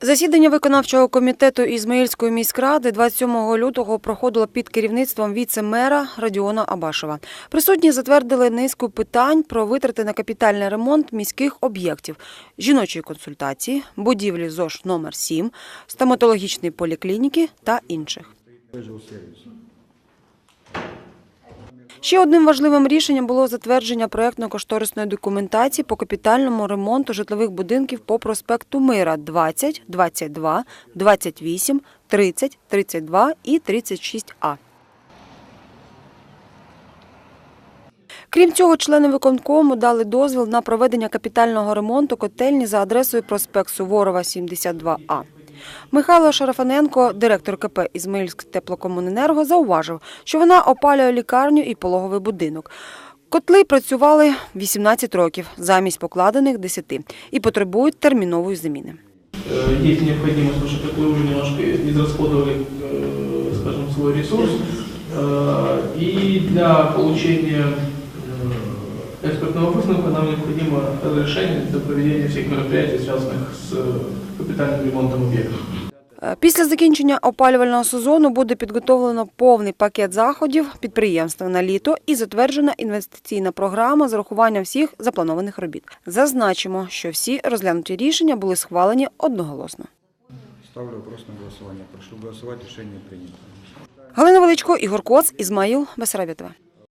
Засідання виконавчого комітету Ізмаїльської міськради 27 лютого проходило під керівництвом віце-мера Радіона Абашева. Присутні затвердили низку питань про витрати на капітальний ремонт міських об'єктів, жіночої консультації, будівлі ЗОШ номер 7, стоматологічної поліклініки та інших. Ще одним важливим рішенням було затвердження проєктно-кошторисної документації по капітальному ремонту житлових будинків по проспекту Мира 20, 22, 28, 30, 32 і 36А. Крім цього, члени виконкому дали дозвіл на проведення капітального ремонту котельні за адресою проспект Суворова, 72А. Михайло Шарафаненко, директор КП «Ізмаїльськтеплокомуненерго», зауважив, що вона опалює лікарню і пологовий будинок. Котли працювали 18 років замість покладених 10 і потребують термінової заміни. Є необхідність, тому що такою вже немножко израсходовали, скажем, свой ресурс. И для получения экспертного высновка нам необходимо разрешение для проведения всех мероприятий, связанных с капитальным ремонтом объектов. Після закінчення опалювального сезону буде підготовлено повний пакет заходів підприємства на літо і затверджена інвестиційна програма з урахуванням всіх запланованих робіт. Зазначимо, що всі розглянуті рішення були схвалені одноголосно. Ставлю вопрос на голосування. Прошу голосувати, рішення прийнято. Галина Величко, Ігор Коц, Ізмаїл, Бессарабія ТВ.